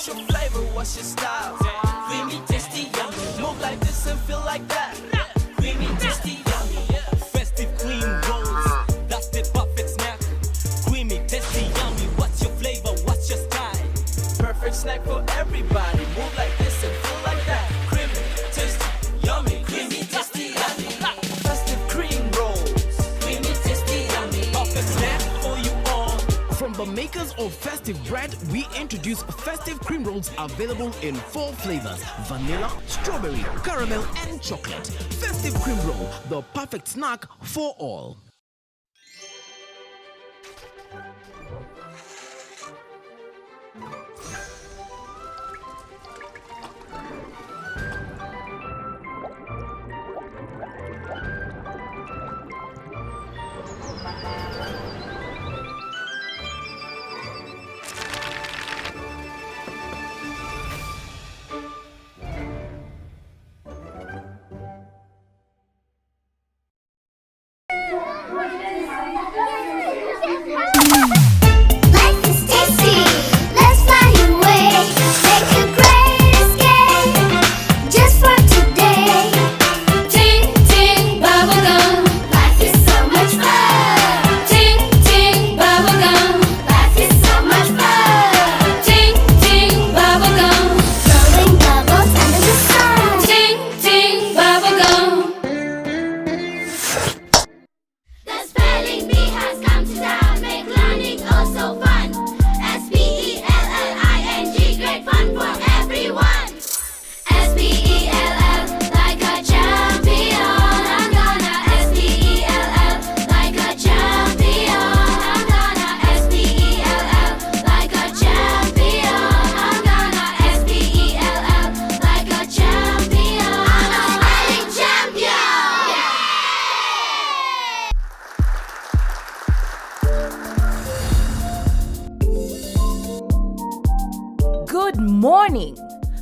What's your flavor? What's your style? Creamy, tasty, yummy. Move like this and feel like that. Creamy, tasty, yummy. Festive cream rolls. That's the perfect snack. Creamy, tasty, yummy. What's your flavor? What's your style? Perfect snack for everybody. Move like this and feel like that. Creamy, tasty, yummy. Creamy, tasty, yummy. Festive cream rolls. Creamy, tasty, yummy. Perfect snack for you all. From the makers of Festive Bread, we introduce Festive Cream Rolls available in 4 flavors: vanilla, strawberry, caramel, and chocolate. Festive Cream Roll, the perfect snack for all. Life is tasty. Let's fly away. Make a great escape just for today. Ting ting bubblegum. Life is so much fun. Ting ting bubblegum. Life is so much fun. Ting ting bubblegum. Blowing bubbles under the sun. Ting ting bubblegum. The spelling bee has come to town, make learning oh so fun. S-P-E-L-L-I-N-G, great fun for everyone. S-P-E-L-L, like a champion. I'm gonna S-P-E-L-L, like a champion. I'm gonna S-P-E-L-L, like a champion. I'm gonna S-P-E-L-L, like a champion. I'm a spelling champion. Good morning!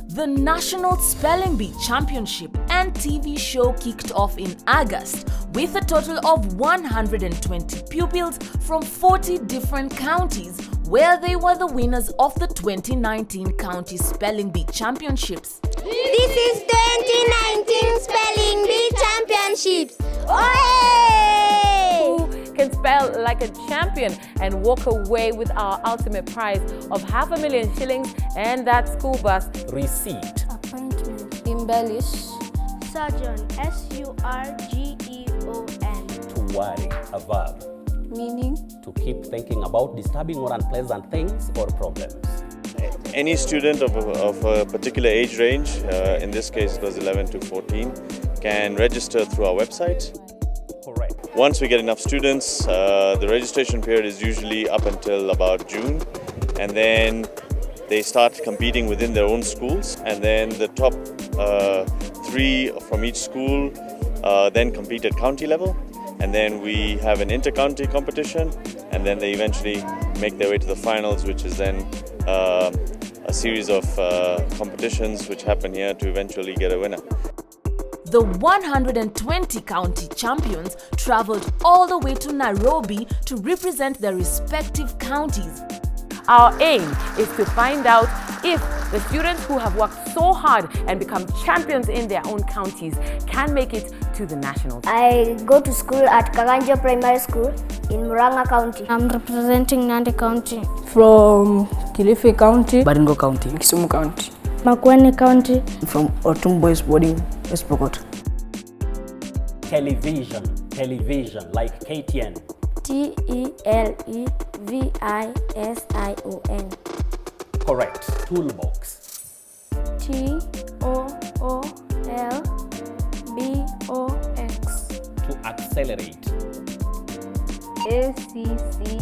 The National Spelling Bee Championship and TV show kicked off in August with a total of 120 pupils from 40 different counties, where they were the winners of the 2019 County Spelling Bee Championships. This is 2019 Spelling Bee Championships. Hooray! Who can spell like a champion and walk away with our ultimate prize of $500,000 shillings and that school bus receipt. Appointment. Embellish. Surgeon. S-U-R-G-E-O-N. To worry, a verb. Meaning? To keep thinking about disturbing or unpleasant things or problems. Any student of a particular age range, in this case it was 11 to 14, can register through our website. Correct. Once we get enough students, the registration period is usually up until about June, and then they start competing within their own schools, and then the top 3 from each school then compete at county level, and then we have an inter-county competition, and then they eventually make their way to the finals, which is then a series of competitions which happen here to eventually get a winner. The 120 county champions traveled all the way to Nairobi to represent their respective counties. Our aim is to find out if the students who have worked so hard and become champions in their own counties can make it to the nationals. I go to school at Karanja Primary School in Murang'a County. I'm representing Nandi County. From Kilifi County, Baringo County, Kisumu County, Makueni County. from Otum Boys Boarding, West Pokot. Television, like KTN. Television. Correct. Toolbox. TOOLBOX. To accelerate. ACCELERATE.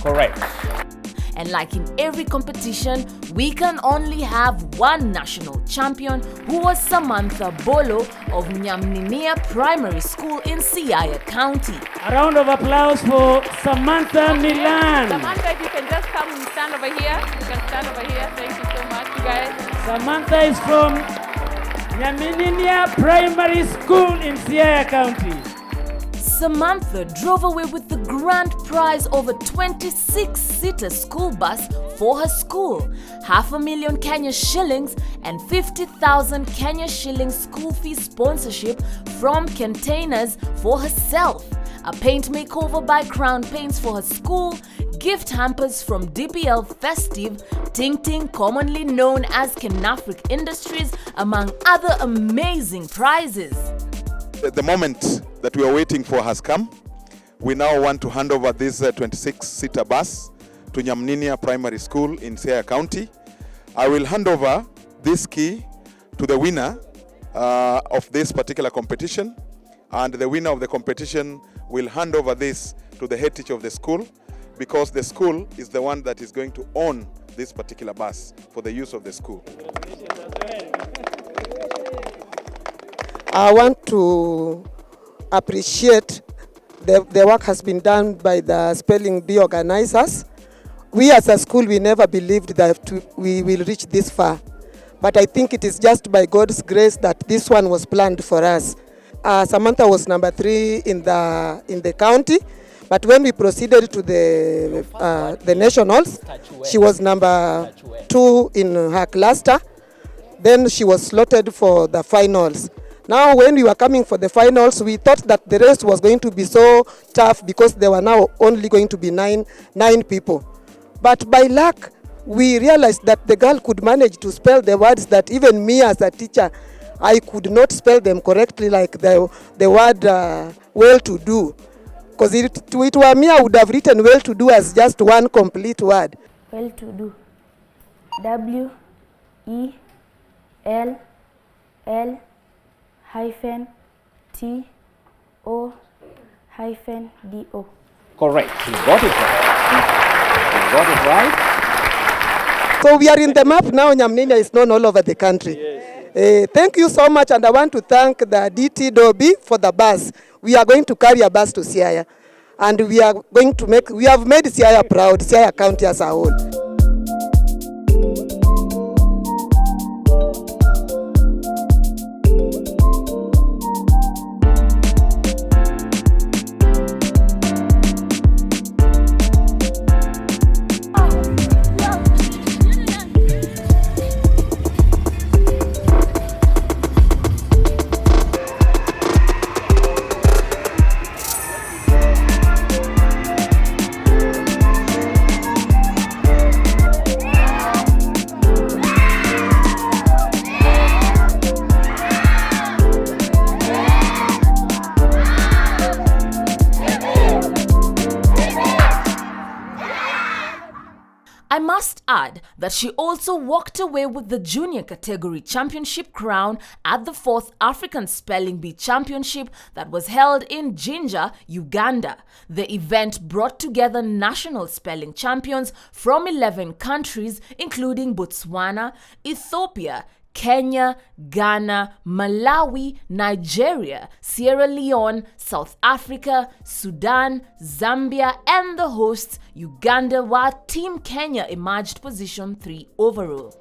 Correct. And like in every competition, we can only have one national champion, who was Samantha Bolo of Nyamninia Primary School in Siaya County. A round of applause for Samantha Milan. Samantha, if you can just come and stand over here. You can stand over here. Thank you so much, you guys. Samantha is from Nyamninia Primary School in Siaya County. Samantha drove away with the grand prize of a 26-seater school bus for her school, 500,000 Kenya shillings and 50,000 Kenya shillings school fee sponsorship from Containers for herself, a paint makeover by Crown Paints for her school, gift hampers from DPL Festive, Ting Ting, commonly known as Kenafric Industries, among other amazing prizes. The moment that we are waiting for has come. We now want to hand over this 26-seater bus to Nyamninia Primary School in Siaya County. I will hand over this key to the winner of this particular competition, and the winner of the competition will hand over this to the head teacher of the school, because the school is the one that is going to own this particular bus for the use of the school. I want to appreciate the work has been done by the spelling bee organizers. We as a school, we never believed that we will reach this far. But I think it is just by God's grace that this one was planned for us. Samantha was number 3 in the county, but when we proceeded to the nationals, she was number 2 in her cluster. Then she was slotted for the finals. Now, when we were coming for the finals, we thought that the race was going to be so tough because there were now only going to be nine people. But by luck, we realized that the girl could manage to spell the words that even me as a teacher, I could not spell them correctly, like the word well-to-do. Because it were me, I would have written well-to-do as just one complete word. Well-to-do. W-E-L-L-T-O-D-O. Correct. You got it right. You got it right. So we are in the map now. Nyamninia is known all over the country. Yes. Thank you so much, and I want to thank the DT Dobi for the bus. We are going to carry a bus to Siaya, and we have made Siaya proud, Siaya County as a whole. I must add that she also walked away with the junior category championship crown at the 4th African Spelling Bee Championship that was held in Jinja, Uganda. The event brought together national spelling champions from 11 countries, including Botswana, Ethiopia, Kenya, Ghana, Malawi, Nigeria, Sierra Leone, South Africa, Sudan, Zambia, and the hosts Uganda, while Team Kenya emerged position 3 overall.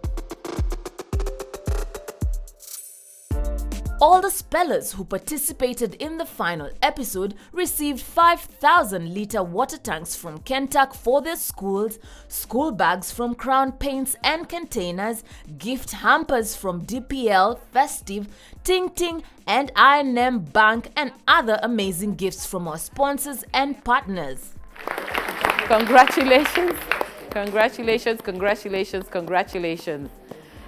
All the spellers who participated in the final episode received 5,000-litre water tanks from Kentuck for their schools, school bags from Crown Paints and Containers, gift hampers from DPL, Festive, Ting Ting and I&M Bank, and other amazing gifts from our sponsors and partners. Congratulations, congratulations, congratulations, congratulations.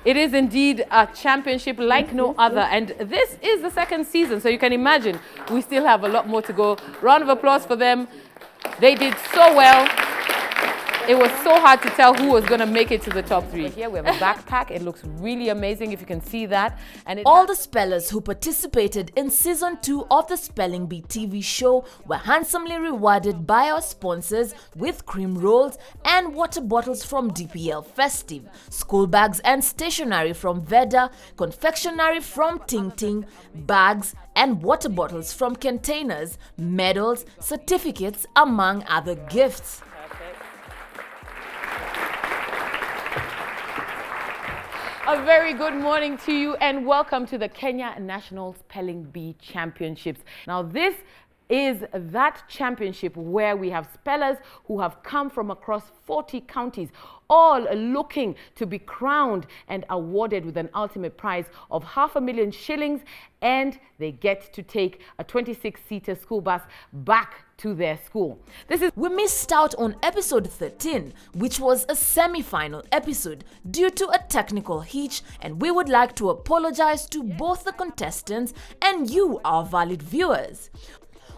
It is indeed a championship like no other, and this is the second season, so you can imagine we still have a lot more to go. Round of applause for them. They did so well. It was so hard to tell who was going to make it to the top 3. Here we have a backpack. It looks really amazing if you can see that. And all the spellers who participated in season 2 of the Spelling Bee TV show were handsomely rewarded by our sponsors with cream rolls and water bottles from DPL Festive, school bags and stationery from Veda, confectionery from Ting Ting, bags and water bottles from Containers, medals, certificates, among other gifts. A very good morning to you and welcome to the Kenya National Spelling Bee Championships. Now this is that championship where we have spellers who have come from across 40 counties, all looking to be crowned and awarded with an ultimate prize of $500,000 shillings, and they get to take a 26-seater school bus back to their school. We missed out on episode 13, which was a semi-final episode due to a technical hitch, and we would like to apologize to both the contestants and you, our valid viewers.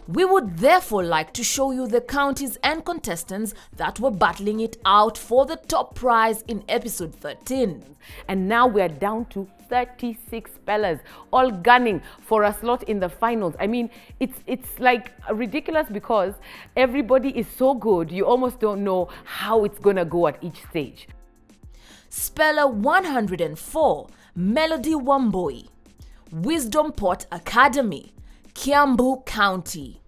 We would therefore like to show you the counties and contestants that were battling it out for the top prize in episode 13. And now we are down to 36 spellers, all gunning for a slot in the finals. I mean, it's like ridiculous because everybody is so good, you almost don't know how it's gonna go at each stage. Speller 104, Melody Wamboi, Wisdom Port Academy, Kiambu County.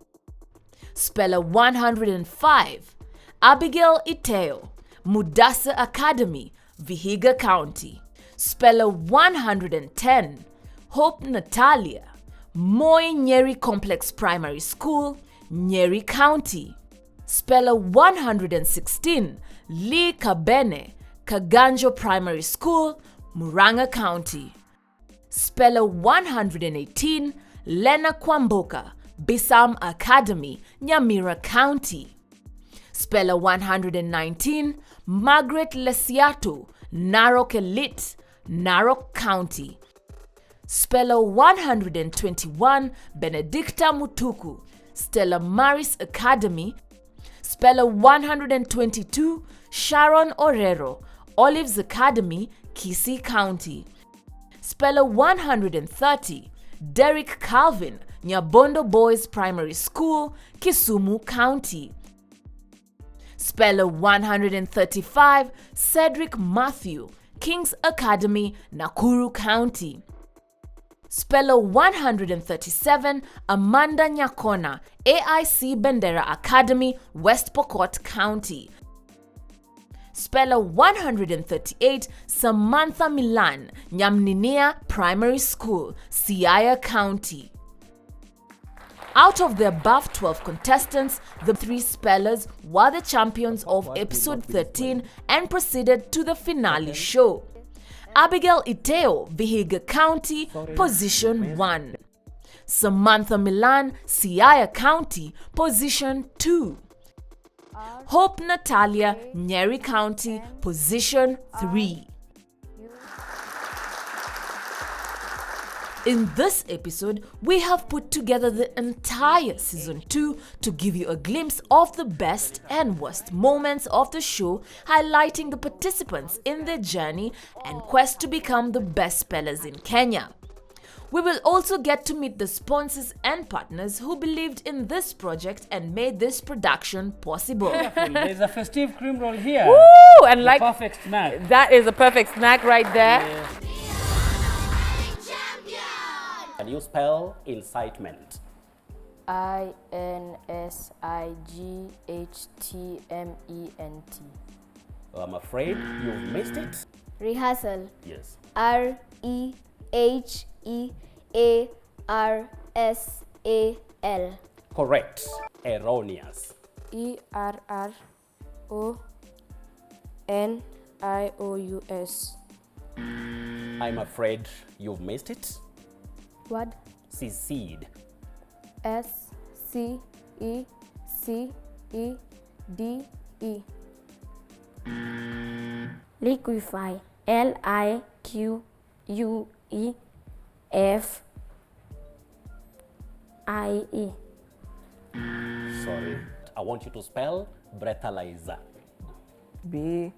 Speller 105, Abigail Iteo, Mudasa Academy, Vihiga County. Speller 110, Hope Natalia, Moi Nyeri Complex Primary School, Nyeri County. Speller 116, Lee Kabene, Kaganjo Primary School, Muranga County. Speller 118, Lena Kwamboka, Bisam Academy, Nyamira County. Speller 119, Margaret Lesiato, Narok Elite, Narok County. Speller 121, Benedicta Mutuku, Stella Maris Academy. Speller 122, Sharon Orero, Olives Academy, Kisii County. Speller 130, Derek Calvin, Nyabondo Boys Primary School, Kisumu County. Speller 135, Cedric Matthew, King's Academy, Nakuru County. Speller 137, Amanda Nyakona, AIC Bendera Academy, West Pokot County. Speller 138, Samantha Milan, Nyamninia Primary School, Siaya County. Out of the above 12 contestants, the 3 spellers were the champions of episode 13 and proceeded to the finale show. Abigail Iteo, Vihiga County, position 1. Samantha Milan, Siaya County, position 2. Hope Natalia, Nyeri County, position 3. In this episode, we have put together the entire season 2 to give you a glimpse of the best and worst moments of the show, highlighting the participants in their journey and quest to become the best spellers in Kenya. We will also get to meet the sponsors and partners who believed in this project and made this production possible. There's a festive cream roll here. Woo! And like perfect snack. That is a perfect snack right there. Yeah. Can you spell incitement? INSIGHTMENT. I'm afraid you've missed it. Rehearsal. Yes. REHEARSAL. Correct. Erroneous. ERRONIOUS. I'm afraid you've missed it. What? Secede. SCECEDE. Liquefy. LIQUEFIE. Sorry. I want you to spell breathalyzer. BRETHALISER.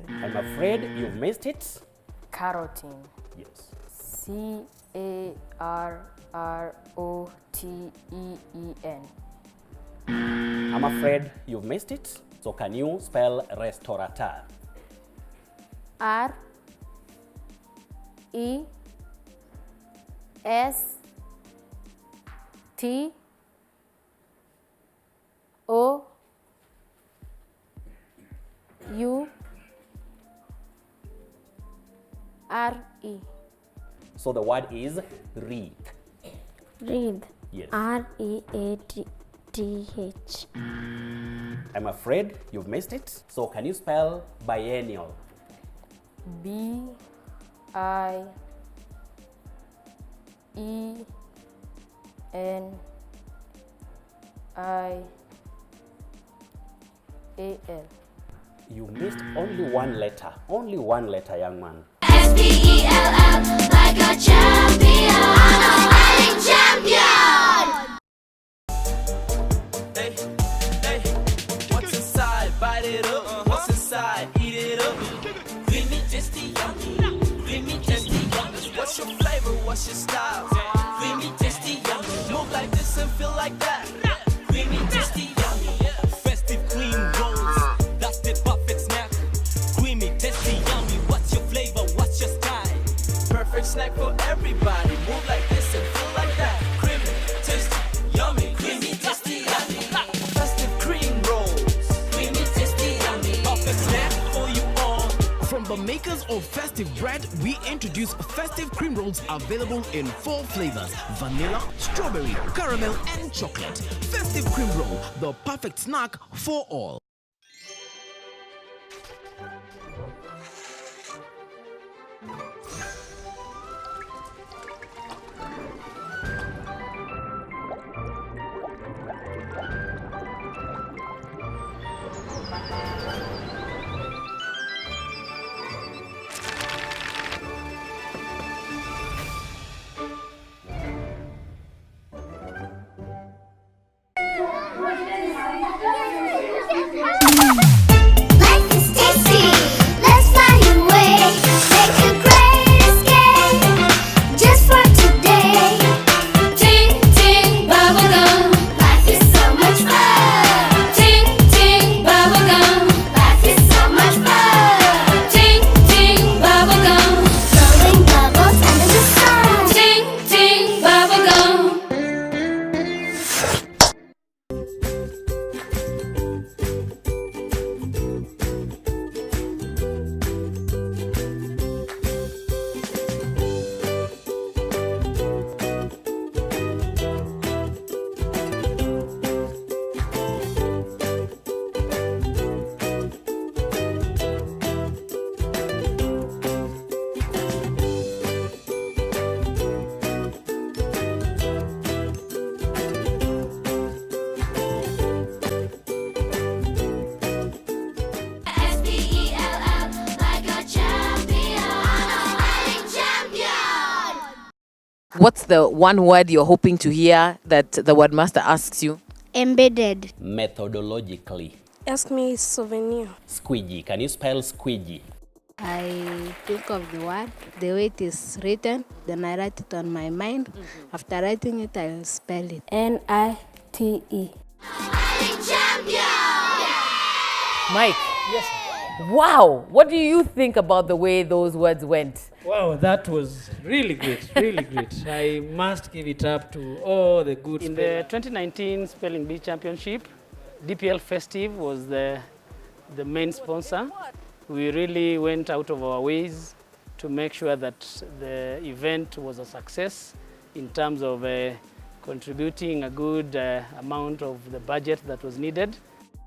I'm afraid you've missed it. Carotene. Yes. CARROTEEN. I'm afraid you've missed it. So can you spell restaurateur? RESTORATEUR. So the word is wreath. Read. Yes. R-E-A-T-H. I'm afraid you've missed it. So can you spell biennial? B-I-E-N-I-A-L. You missed only one letter, young man. S-P-E-L-L, like a champion. Spelling champion. Hey, hey, what's inside? Bite it up. What's inside? Eat it up. Creamy, tasty, yummy. Creamy, tasty, yummy. What's your flavor? What's your style? Creamy, tasty, yummy. Move like this and feel like that. Creamy, tasty, yummy. Festive cream rolls. That's the perfect snack. Creamy, tasty, yummy. What's your flavor? What's your style? Perfect snack for everybody. Move like this and feel like that. Creamy, tasty, yummy. Creamy, tasty, yummy. Festive cream rolls. Creamy, tasty, yummy. Perfect snack for you all. From the makers of Festive Bread, we introduce Festive Cream Rolls available in 4 flavors: vanilla, strawberry, caramel, and chocolate. Festive Cream Roll, the perfect snack for all. Life is tasty. Let's fly away. Make a great escape. Just for today. Ting ting bubblegum. Life is so much fun. Ting ting bubblegum. Life is so much fun. Ting ting bubblegum. Blowing bubbles under the sun. Ting ting bubblegum. S-P-E-L-L, like a champion. Spelling champion. What's the one word you're hoping to hear that the word master asks you? Embedded. Methodologically. Ask me souvenir. Squeegee. Can you spell squeegee? I think of the word, the way it is written, then I write it on my mind. After writing it, I'll spell it. N-I-T-E. Spelling champion. Mike. Yes. Wow. What do you think about the way those words went? Wow, that was really great, really great. I must give it up to all the good In the 2019 Spelling Bee Championship, DPL Festive was the main sponsor. We really went out of our ways to make sure that the event was a success in terms of contributing a good amount of the budget that was needed.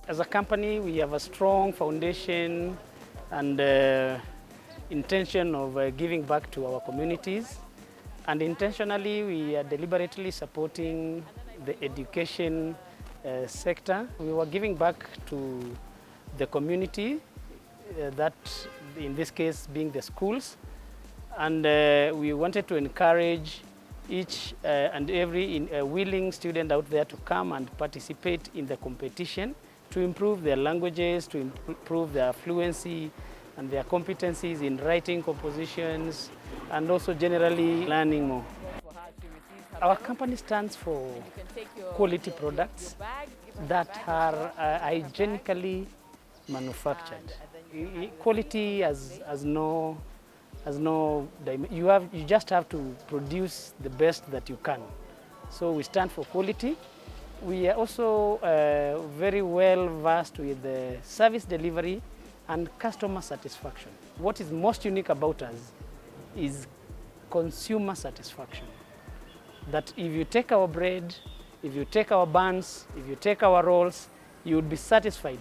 As a company, we have a strong foundation and intention of giving back to our communities. And intentionally, we are deliberately supporting the education sector. We were giving back to the community, that in this case being the schools. And we wanted to encourage each and every willing student out there to come and participate in the competition to improve their languages, to improve their fluency and their competencies in writing compositions, and also generally learning more. Our company stands for quality products that are hygienically manufactured. Quality has no, you just have to produce the best that you can. So we stand for quality. We are also very well versed with the service delivery and customer satisfaction. What is most unique about us is consumer satisfaction. That if you take our bread, if you take our buns, if you take our rolls, you would be satisfied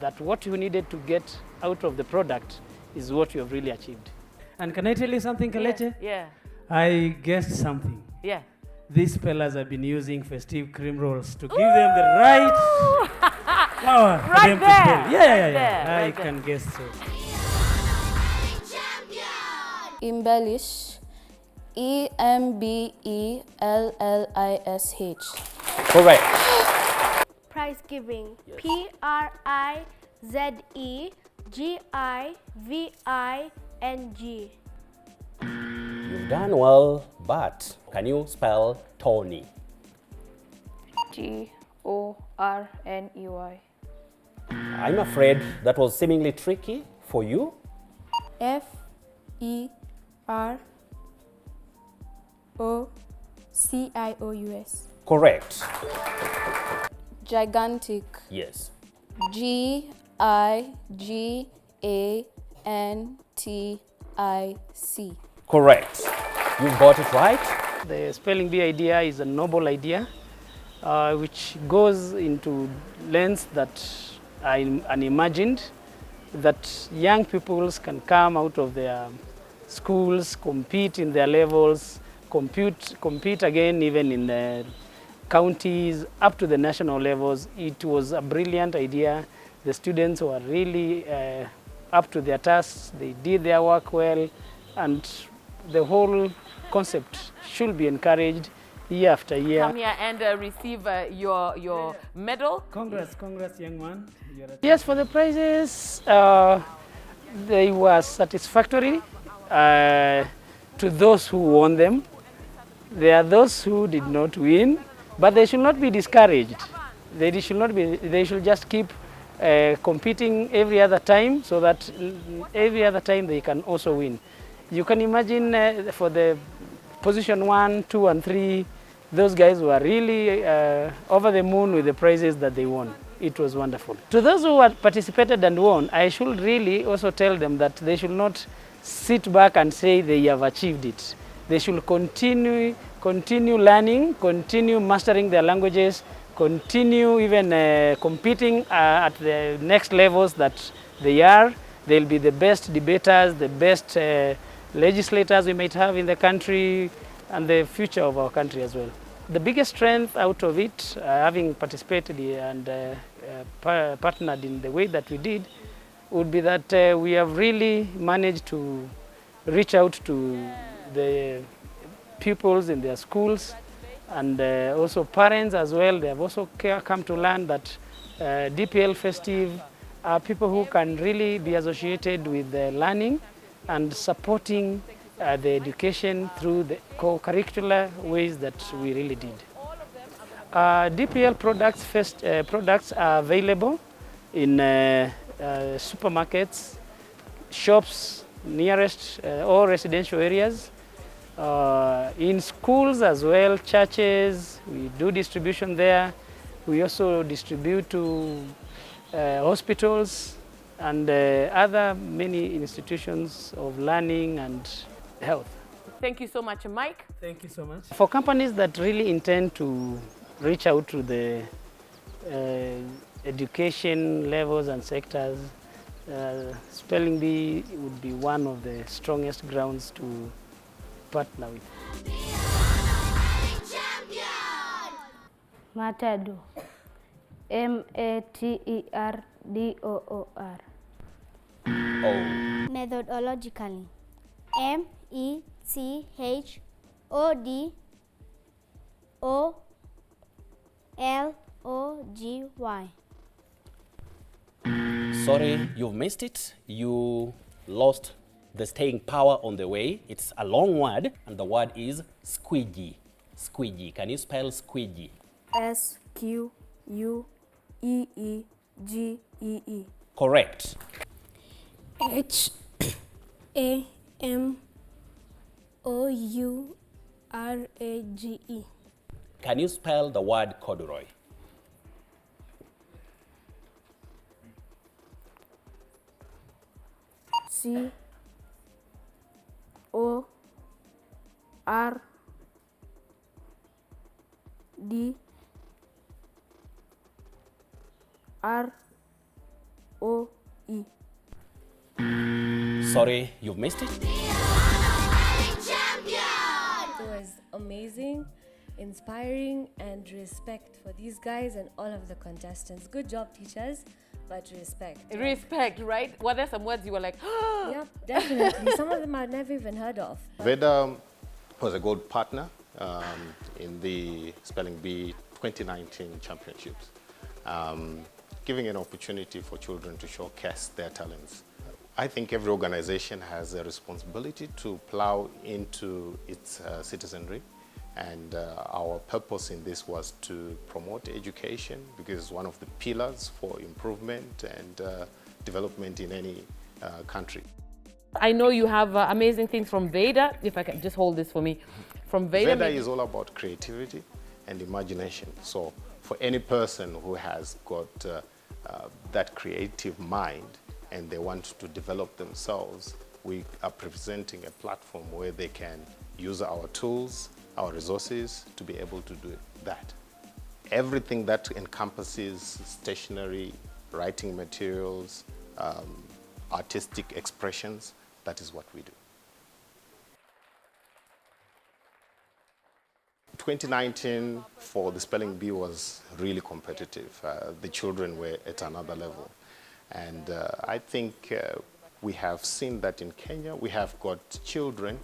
that what you needed to get out of the product is what you have really achieved. And can I tell you something, Kaleche? Yeah. I guessed something. Yeah. These fellas have been using festive cream rolls to give them the right power for Right them there. to spell. Yeah. Right there. I Right there. can guess so. Embellish. EMBELLISH. Correct. Prize giving. Yes. PRIZEGIVING. You've done well, but can you spell Tony? TORNEY. I'm afraid that was seemingly tricky for you. FEROCIOUS. Correct. Gigantic. Yes. GIGANTIC. Correct. You got it right. The spelling bee idea is a noble idea which goes into lengths that are unimagined, that young peoples can come out of their schools, compete in their levels, compete again even in the counties up to the national levels. It was a brilliant idea. The students were really up to their tasks. They did their work well, and the whole concept should be encouraged year after year. Come here and receive your medal. Congrats, young man. Yes, for the prizes, they were satisfactory to those who won them. There are those who did not win, but they should not be discouraged. They should just keep competing every other time, so that every other time they can also win. You can imagine for the position 1, 2, and 3, those guys were really over the moon with the prizes that they won. It was wonderful. To those who had participated and won, I should really also tell them that they should not sit back and say they have achieved it. They should continue learning, continue mastering their languages, continue even competing at the next levels that they are. They'll be the best debaters, the best legislators we might have in the country, and the future of our country as well. The biggest strength out of it, having participated and partnered in the way that we did, would be that we have really managed to reach out to the pupils in their schools, and also parents as well. They have also come to learn that DPL Festive are people who can really be associated with learning and supporting the education through the co-curricular ways that we really did. DPL products are available in supermarkets, shops, nearest all residential areas, in schools as well, churches. We do distribution there. We also distribute to hospitals and other many institutions of learning and health. Thank you so much, Mike. Thank you so much. For companies that really intend to reach out to the education levels and sectors, spelling bee would be one of the strongest grounds to partner with. Matador. MATERDOOR. Methodologically. METHODOLOGY. Sorry, you've missed it. You lost the staying power on the way. It's a long word, and the word is squeegee. Squeegee. Can you spell squeegee? SQUEEGEE. Correct. HAMOURAGE. Can you spell the word corduroy? R D R O E. Sorry, you've missed it. It was amazing, inspiring, and respect for these guys and all of the contestants. Good job, teachers, but respect. Respect, right? Were there some words you were like, Yep, definitely. Some of them I'd never even heard of. Veda was a gold partner in the Spelling Bee 2019 championships, giving an opportunity for children to showcase their talents. I think every organization has a responsibility to plow into its citizenry, and our purpose in this was to promote education, because it's one of the pillars for improvement and development in any country. I know you have amazing things from Veda. If I can just hold this for me. From Veda. Veda is all about creativity and imagination. So for any person who has got that creative mind and they want to develop themselves, we are presenting a platform where they can use our tools, our resources to be able to do that. Everything that encompasses stationery, writing materials, artistic expressions, that is what we do. 2019 for the Spelling Bee was really competitive. The children were at another level. And I think we have seen that in Kenya. We have got children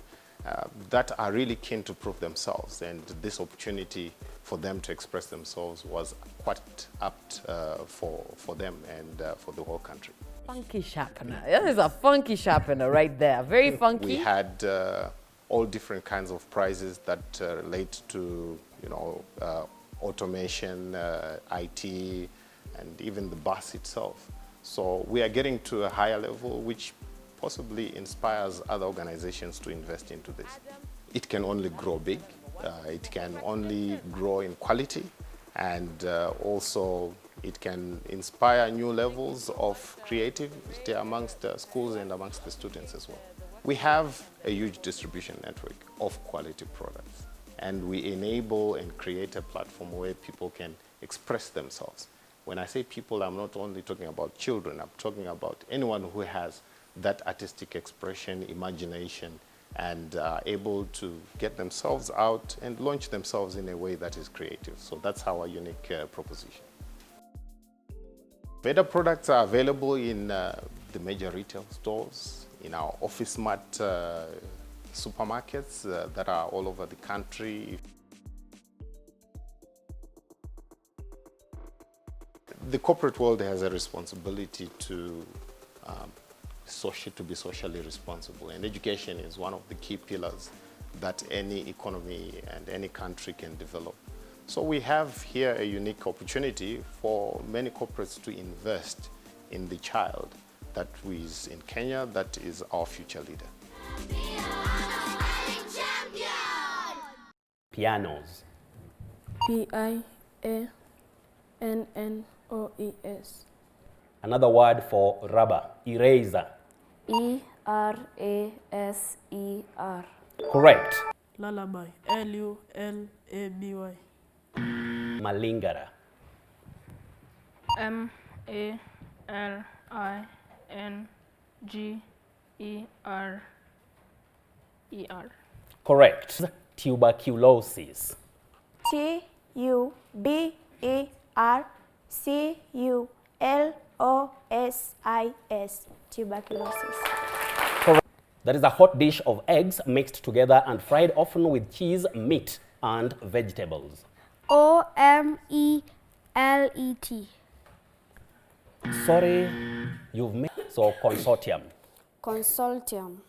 that are really keen to prove themselves, and this opportunity for them to express themselves was quite apt for them and for the whole country. Funky sharpener. That is a funky sharpener right there. Very funky. We had all different kinds of prizes that relate to, automation, IT, and even the bus itself. So we are getting to a higher level, which possibly inspires other organizations to invest into this. It can only grow big. It can only grow in quality, and also it can inspire new levels of creativity amongst the schools and amongst the students as well. We have a huge distribution network of quality products, and we enable and create a platform where people can express themselves. When I say people, I'm not only talking about children, I'm talking about anyone who has that artistic expression, imagination, and able to get themselves out and launch themselves in a way that is creative. So that's our unique proposition. Veda products are available in the major retail stores, in our Office Smart supermarkets that are all over the country. The corporate world has a responsibility to be socially responsible, and education is one of the key pillars that any economy and any country can develop. So we have here a unique opportunity for many corporates to invest in the child that is in Kenya, that is our future leader. Pianos. Pianoes. Another word for rubber, eraser. Eraser. Correct. Lullaby. Lullaby. Malingara. Malingera. Correct. Tuberculosis. Tuberculosis. Tuberculosis. Correct. That is a hot dish of eggs mixed together and fried often with cheese, meat, and vegetables. OMELET. Sorry, you've missed. So consortium. Consortium.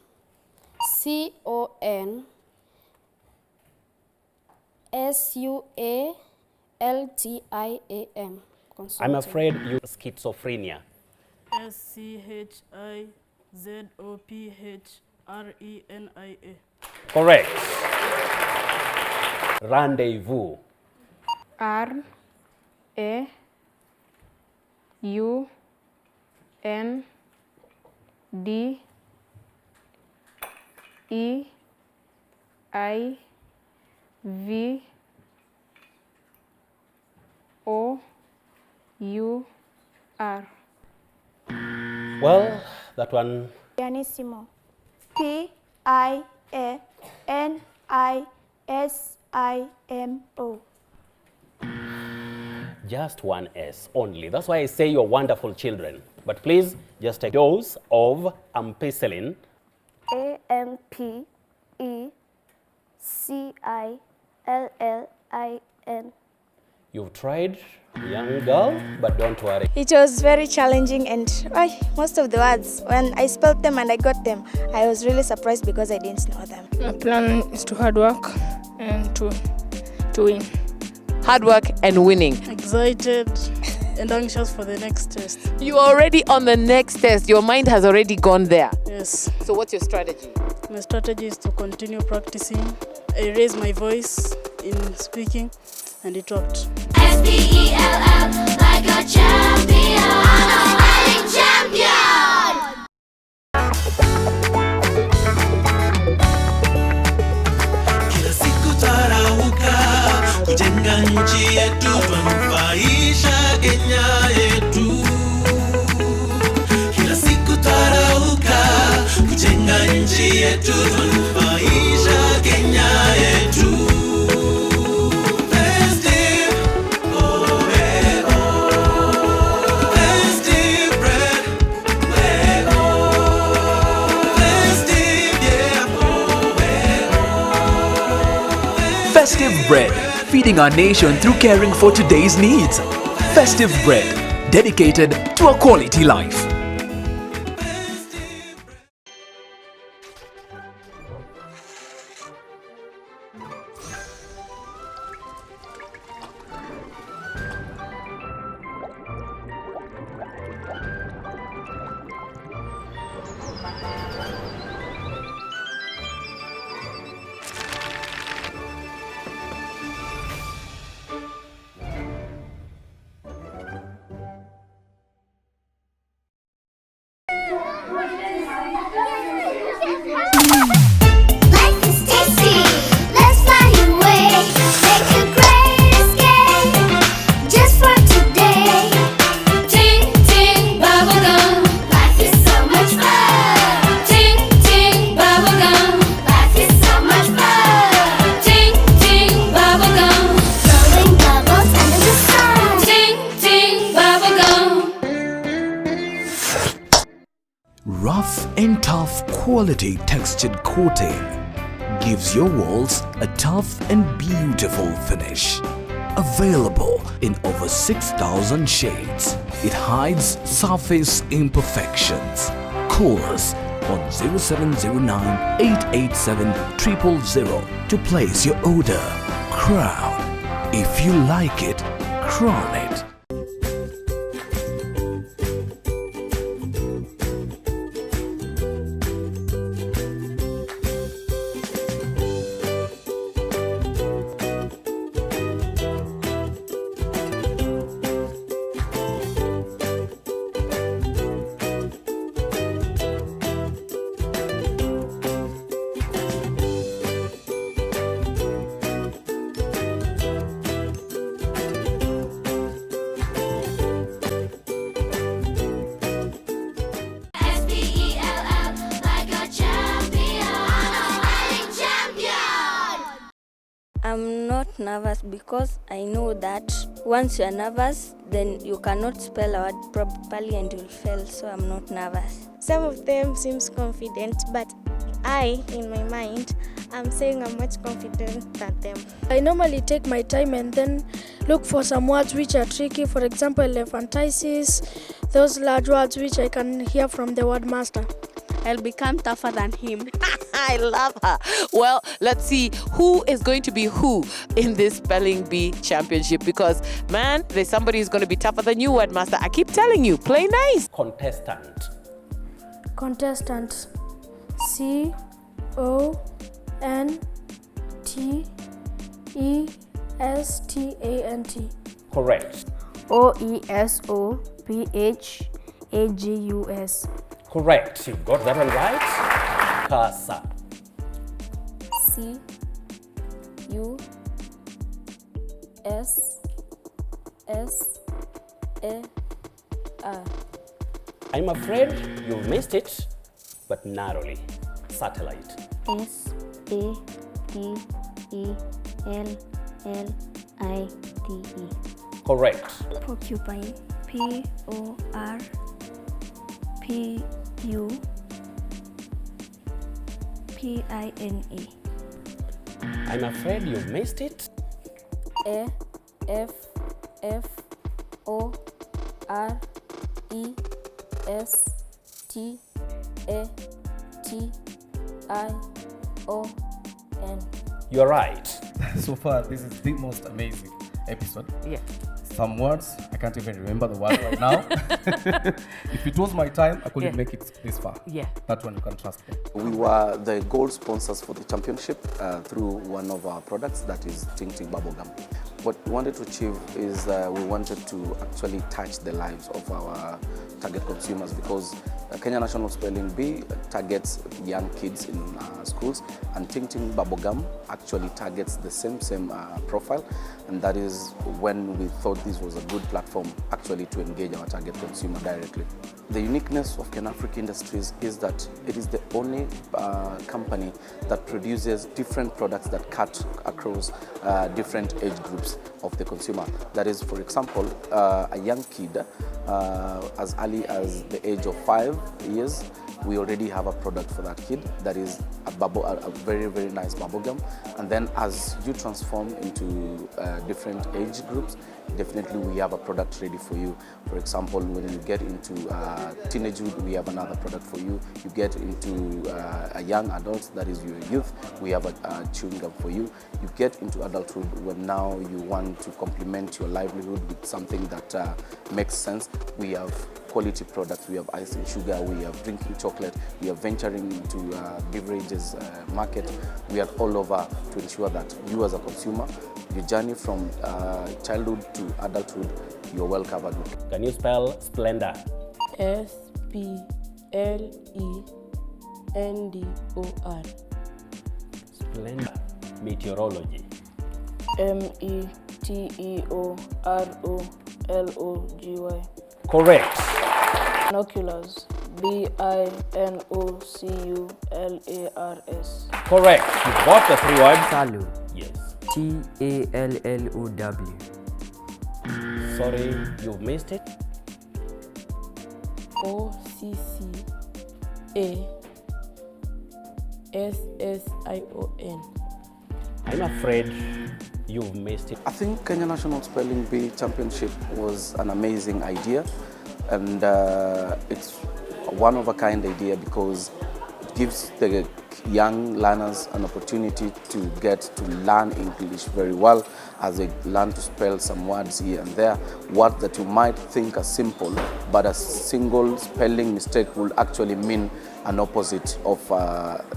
CONSUALTIUM. I'm afraid you schizophrenia. SCHIZOPHRENIA. Correct. Rendezvous. I V O U R. Well, that one. Pianissimo. Pianisimo. Just one S only. That's why I say you're wonderful children. But please just take dose of ampicillin. Ampicillin. You've tried, young girl, but don't worry. It was very challenging, and most of the words, when I spelled them and I got them, I was really surprised because I didn't know them. My plan is to hard work and to win. Hard work and winning. Excited and anxious for the next test. You are already on the next test. Your mind has already gone there. Yes. So what's your strategy? My strategy is to continue practicing. I raise my voice in speaking, and it worked. SPELL, like a champion. Spelling champion. Kila siku tarauka kujenga nchi yetu, twanufaisha Kenya yetu. Kila siku tarauka kujenga nchi yetu, twanufaisha Kenya yetu. Festive Bread, feeding our nation through caring for today's needs. Festive Bread, dedicated to a quality life. Life is tasty. Let's fly away. Make a great escape. Just for today. Ting ting bubblegum. Life is so much fun. Ting ting bubblegum. Life is so much fun. Ting ting bubblegum. Blowing bubbles under the sun. Ting ting bubblegum. Rough and tough quality textured coating gives your walls a tough and beautiful finish. Available in over 6,000 shades, it hides surface imperfections. Call us on 0709 887 000 to place your order. Crown. If you like it, crown it. I'm not nervous because I know that once you are nervous, then you cannot spell a word properly and you'll fail, so I'm not nervous. Some of them seems confident, but I, in my mind, I'm saying I'm much confident than them. I normally take my time and then look for some words which are tricky. For example, elephantiasis, those large words which I can hear from the word master. I'll become tougher than him. I love her. Well, let's see who is going to be who in this Spelling Bee Championship, because, man, there's somebody who's going to be tougher than you, Wordmaster. I keep telling you, play nice. Contestant. Contestant. CONTESTANT. Correct. OESOPHAGUS. Correct. You got that one right. Casa. U S S A R. I'm afraid you've missed it, but narrowly. Satellite. S A T E L L I T E. Correct. Porcupine. P O R P U P I N E. I'm afraid you've missed it. A F F O R E S T A T I O N. You're right. So far, this is the most amazing episode. Yeah. Some words, I can't even remember the word right now. If it was my time, I couldn't make it this far. Yeah. That one you can trust me. We were the gold sponsors for the championship through one of our products, that is Ting Ting Bubblegum. What we wanted to achieve is we wanted to actually touch the lives of our target consumers, because Kenya National Spelling Bee targets young kids in schools, and Ting Ting Bubblegum actually targets the same profile, and that is when we thought this was a good platform actually to engage our target consumer directly. The uniqueness of Kenafric Industries is that it is the only company that produces different products that cut across different age groups of the consumer. That is, for example, a young kid as early as the age of 5 years, we already have a product for that kid that is a very, very nice bubble gum. And then as you transform into different age groups, definitely we have a product ready for you. For example, when you get into teenagehood, we have another product for you. You get into a young adult, that is your youth, we have a chewing gum for you. You get into adulthood when now you want to complement your livelihood with something that makes sense. We have quality products, we have icing sugar, we have drinking chocolate, we are venturing into beverages market. We are all over to ensure that you as a consumer, your journey from childhood to adulthood, you're well covered with. Can you spell Splendor? S-P-L-E-N-D-O-R. Splendor. Meteorology. M-E-T-E-O-R-O-L-O-G-Y. Correct. Binoculars. B-I-N-O-C-U-L-A-R-S. Correct. You've got the 3 words. Salu. Yes. T-A-L-L-O-W. Sorry, you've missed it. O-C-C-A-S-S-I-O-N. I'm afraid you've missed it. I think Kenya National Spelling Bee Championship was an amazing idea, and it's a one-of-a-kind idea because it gives the young learners an opportunity to get to learn English very well as they learn to spell some words here and there, words that you might think are simple, but a single spelling mistake will actually mean an opposite of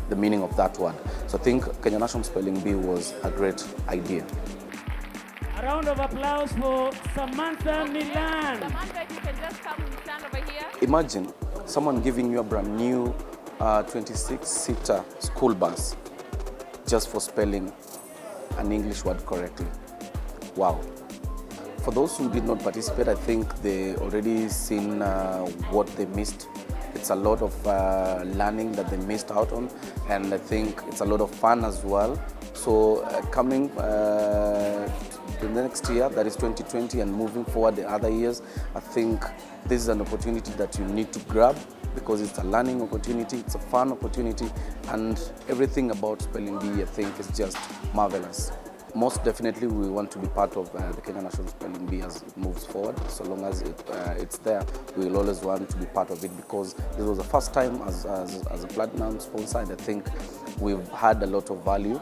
the meaning of that word. So I think Kenya National Spelling Bee was a great idea. A round of applause for Samantha Milan. Samantha, if you can just come and stand over here. Imagine someone giving you a brand new 26-seater school bus just for spelling an English word correctly. Wow. For those who did not participate, I think they already seen what they missed. It's a lot of learning that they missed out on, and I think it's a lot of fun as well. So coming the next year, that is 2020, and moving forward the other years, I think this is an opportunity that you need to grab, because it's a learning opportunity, it's a fun opportunity, and everything about Spelling Bee, I think, is just marvelous. Most definitely, we want to be part of the Kenya National Spelling Bee as it moves forward. So long as it's there, we will always want to be part of it, because this was the first time as a platinum sponsor, and I think we've had a lot of value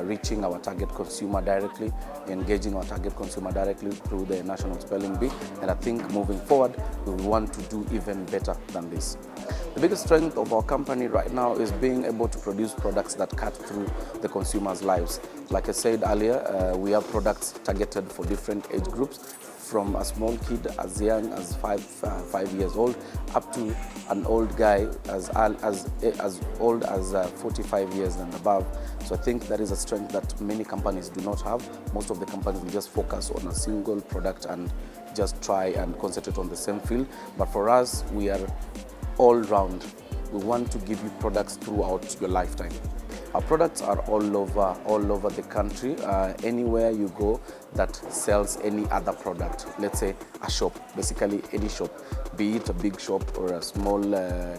reaching our target consumer directly, engaging our target consumer directly through the National Spelling Bee, and I think moving forward, we want to do even better than this. The biggest strength of our company right now is being able to produce products that cut through the consumer's lives. Like I said earlier, we have products targeted for different age groups, from a small kid as young as 5 years old up to an old guy as old as 45 years and above. So I think that is a strength that many companies do not have. Most of the companies will just focus on a single product and just try and concentrate on the same field. But for us, we are all round. We want to give you products throughout your lifetime. Our products are all over the country. Anywhere you go that sells any other product, let's say a shop, basically any shop, be it a big shop or a small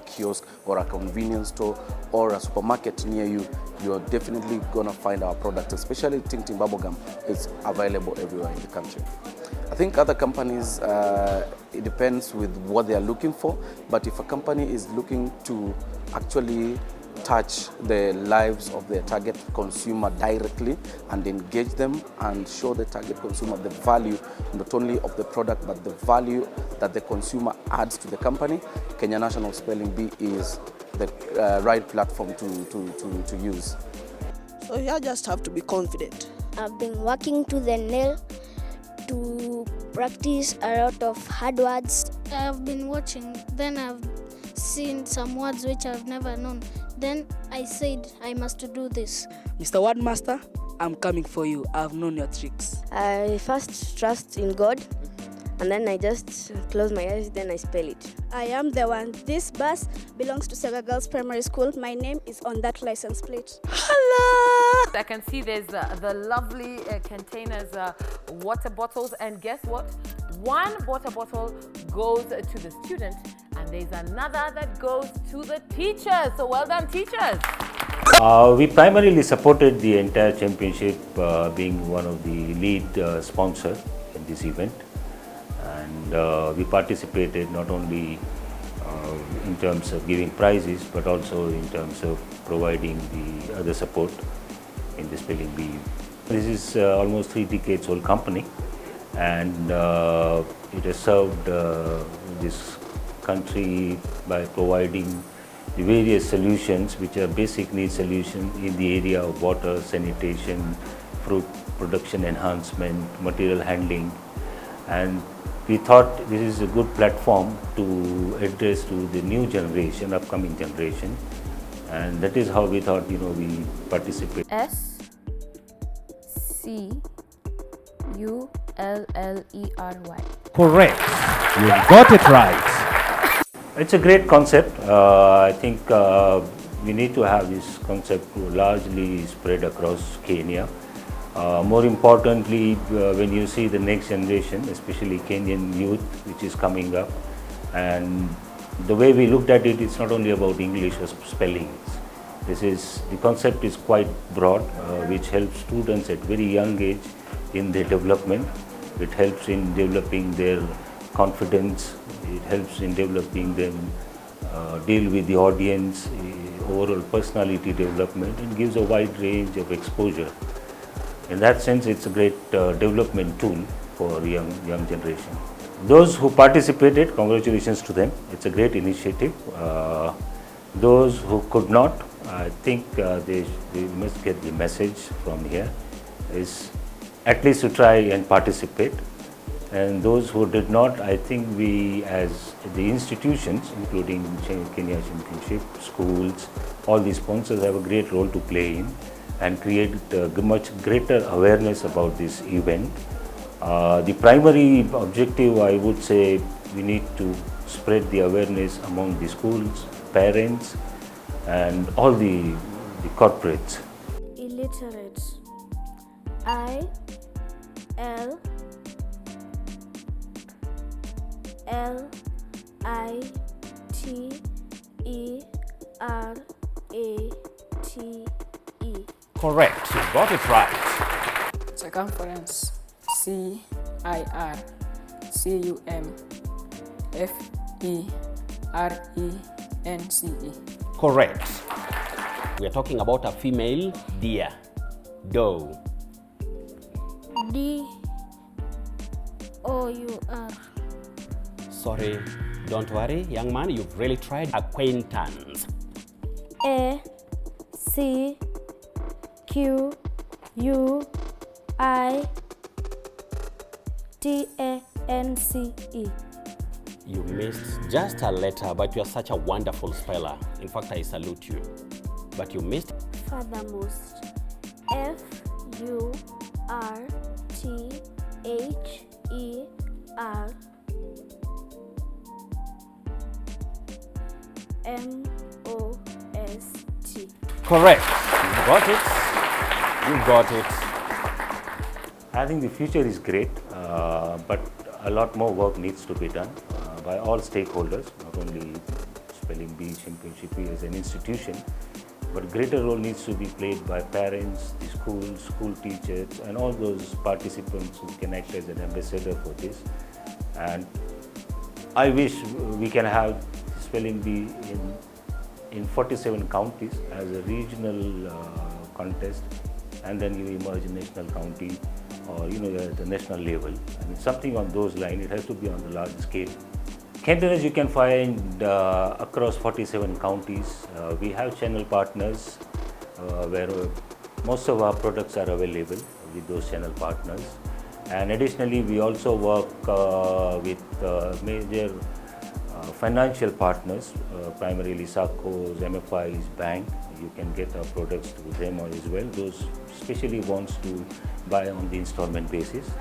kiosk or a convenience store or a supermarket near you, you're definitely gonna find our product, especially Ting Ting Bubblegum. It's available everywhere in the country. I think other companies, it depends with what they are looking for, but if a company is looking to actually touch the lives of their target consumer directly and engage them and show the target consumer the value not only of the product but the value that the consumer adds to the company, Kenya National Spelling Bee is the right platform to use. So you just have to be confident. I've been working to the nail to practice a lot of hard words. I've been watching, then I've seen some words which I've never known. Then I said I must do this. Mr. Wordmaster, I'm coming for you. I've known your tricks. I first trust in God, and then I just close my eyes, then I spell it. I am the one. This bus belongs to Siaya Girls Primary School. My name is on that license plate. Hello! I can see there's the lovely containers, water bottles, and guess what? One water bottle goes to the student, and there's another that goes to the teachers. So well done, teachers. We primarily supported the entire championship, being one of the lead sponsors in this event. And we participated not only in terms of giving prizes, but also in terms of providing the other support in the spelling bee. This is almost 3 decades old company, and it has served this country by providing the various solutions which are basic need solutions in the area of water, sanitation, fruit production enhancement, material handling, and we thought this is a good platform to address to the new generation, upcoming generation, and that is how we thought, we participate. SCULLERY. Correct. You got it right. It's a great concept. I think we need to have this concept largely spread across Kenya. More importantly, when you see the next generation, especially Kenyan youth, which is coming up, and the way we looked at it, it's not only about English or spellings. The concept is quite broad, which helps students at very young age in their development. It helps in developing their confidence. It helps in developing them deal with the audience, overall personality development, and gives a wide range of exposure. In that sense, it's a great development tool for young generation. Those who participated, congratulations to them. It's a great initiative. Those who could not, I think they must get the message from here, is at least to try and participate. And those who did not, I think we as the institutions, including Kenya Championship, schools, all the sponsors have a great role to play in and create much greater awareness about this event. The primary objective, I would say, we need to spread the awareness among the schools, parents, and all the corporates. Illiterate. ILLITERATE. Correct. You got it right. Circumference. CIRCUMFERENCE. Correct. We are talking about a female deer. Doe. DOUR. Sorry, don't worry, young man, you've really tried. Acquaintance. ACQUAINTANCE. NCE. You missed just a letter, but you are such a wonderful speller. In fact, I salute you. But you missed Furthermost. FURTHERMOST. Correct. You got it. You got it. I think the future is great, but a lot more work needs to be done by all stakeholders, not only Spelling Bee Championship as an institution, but greater role needs to be played by parents, the schools, school teachers, and all those participants who can act as an ambassador for this. And I wish we can have Spelling Bee in 47 counties as a regional contest, and then you emerge national county or the national level. I mean, something on those lines. It has to be on the large scale. Containers you can find across 47 counties. We have channel partners where most of our products are available with those channel partners. And additionally, we also work with major financial partners, primarily SACCOs, MFIs, bank. You can get our products through them as well. Those especially wants to buy on the installment basis.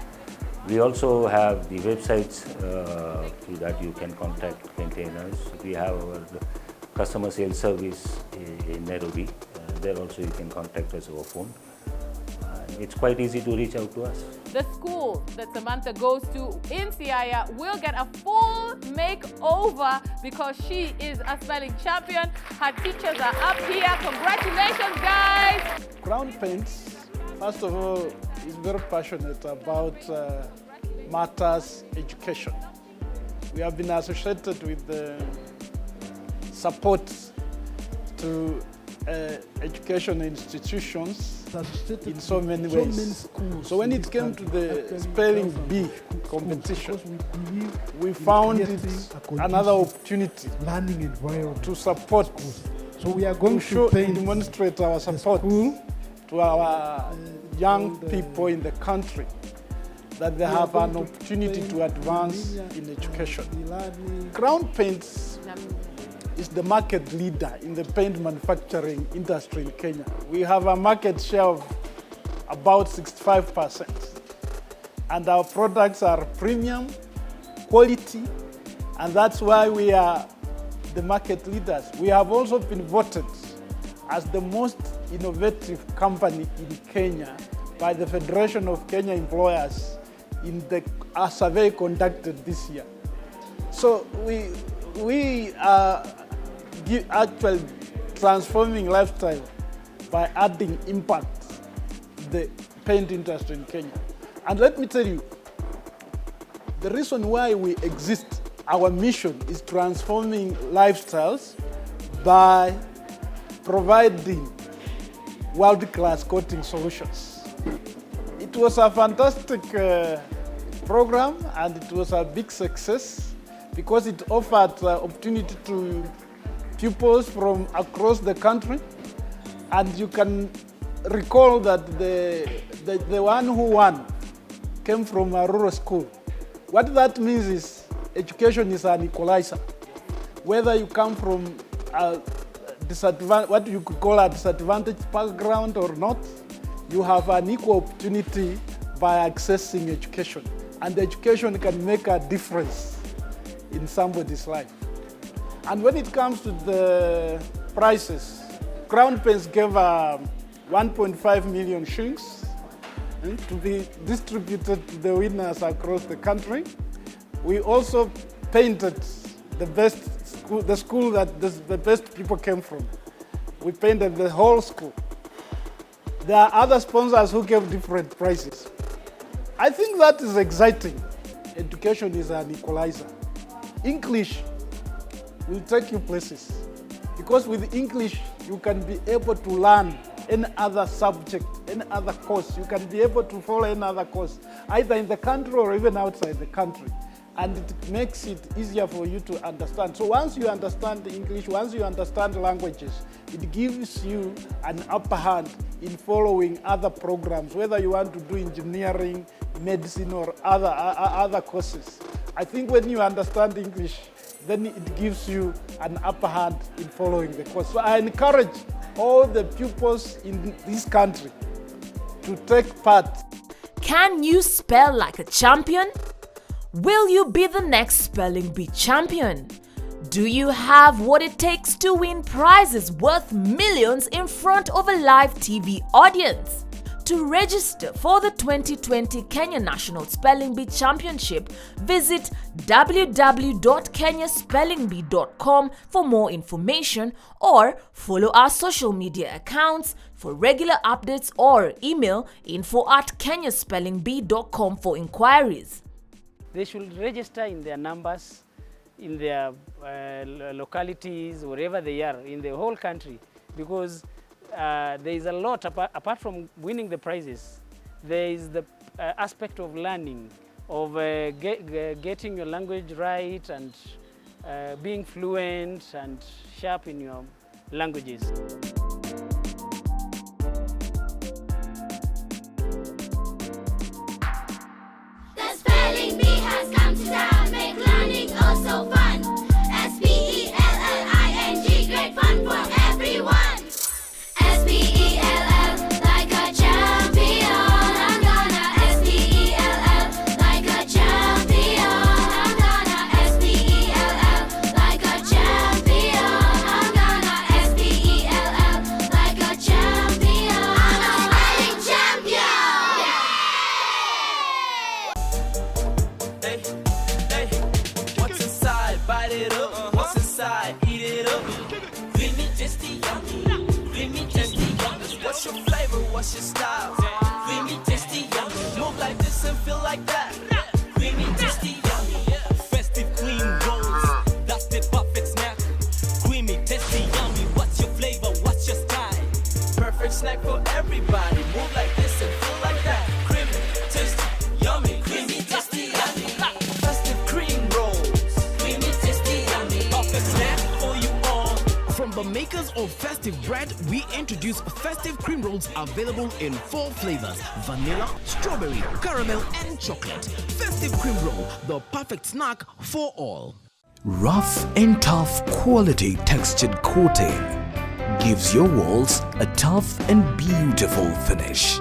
We also have the websites through that you can contact Containers. We have our customer sales service in Nairobi. There also you can contact us over phone. It's quite easy to reach out to us. The school that Samantha goes to in Siaya will get a full makeover because she is a spelling champion. Her teachers are up here. Congratulations, guys! Crown Paints, first of all, is very passionate about matters education. We have been associated with the support to education institutions in so many ways. So when it came to the spelling bee competition, we found it another opportunity to support. So we are going to show and demonstrate our support to our young people in the country, that they have an opportunity to advance in education. Crown Paints is the market leader in the paint manufacturing industry in Kenya. We have a market share of about 65%. And our products are premium, quality, and that's why we are the market leaders. We have also been voted as the most innovative company in Kenya by the Federation of Kenya Employers in a survey conducted this year. So we are actually transforming lifestyle by adding impact to the paint industry in Kenya. And let me tell you, the reason why we exist, our mission is transforming lifestyles by providing world-class coating solutions. It was a fantastic program, and it was a big success because it offered opportunity to pupils from across the country. And you can recall that the one who won came from a rural school. What that means is education is an equalizer. Whether you come from what you could call a disadvantaged background or not, you have an equal opportunity by accessing education. And education can make a difference in somebody's life. And when it comes to the prizes, Crown Paints gave 1.5 million shillings to be distributed to the winners across the country. We also painted the best school, the school that the best people came from. We painted the whole school. There are other sponsors who gave different prizes. I think that is exciting. Education is an equalizer. English will take you places, because with English you can be able to learn any other subject, any other course. You can be able to follow any other course, either in the country or even outside the country. and it makes it easier for you to understand. So once you understand English, once you understand languages, it gives you an upper hand in following other programs, whether you want to do engineering, medicine, or other courses. I think when you understand English, then it gives you an upper hand in following the course. So I encourage all the pupils in this country to take part. Can you spell like a champion? Will you be the next spelling bee champion? Do you have what it takes to win prizes worth millions in front of a live TV audience? To register for the 2020 Kenya National Spelling Bee Championship, visit www.kenyaspellingbee.com for more information, or follow our social media accounts for regular updates, or email info@kenyaspellingbee.com for inquiries. They should register in their numbers, in their localities, wherever they are, in the whole country, because there is a lot, apart from winning the prizes, there is the aspect of learning, of getting your language right, and being fluent and sharp in your languages. The spelling bee has come to town, make learning oh so fun. S-P-E-L-L-I-N-G, great fun for everyone. S-P-E-L-L, like a champion. I'm gonna S-P-E-L-L, like a champion. I'm gonna S-P-E-L-L, like a champion. I'm gonna S-P-E-L-L, like a champion. I'm a spelling champion. Hey, hey, what's inside? Bite it up. What's inside? Eat it up. Creamy, tasty, yummy. Creamy, tasty, yummy. What's your flavor? What's your style? Creamy, tasty, yummy. Move like this and feel like that. Creamy, tasty, yummy. Festive cream rolls. That's the perfect snack. Creamy, tasty, yummy. What's your flavor? What's your style? Perfect snack for everybody. Move like this and feel like that. Creamy, tasty, yummy. Creamy, tasty, yummy. Festive cream rolls. Creamy, tasty, yummy. Perfect snack for you all. From the makers of Festive Bread, we introduce Festive Cream Rolls available in 4 flavors: vanilla, strawberry, caramel, and chocolate. Festive Cream Roll, the perfect snack for all. Rough and tough quality textured coating gives your walls a tough and beautiful finish.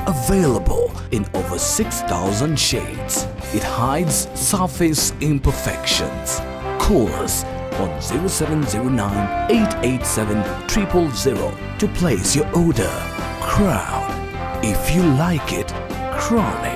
Available in over 6,000 shades, it hides surface imperfections. Call us on 0709 887 000 to place your order. Crown. If you like it, crown it.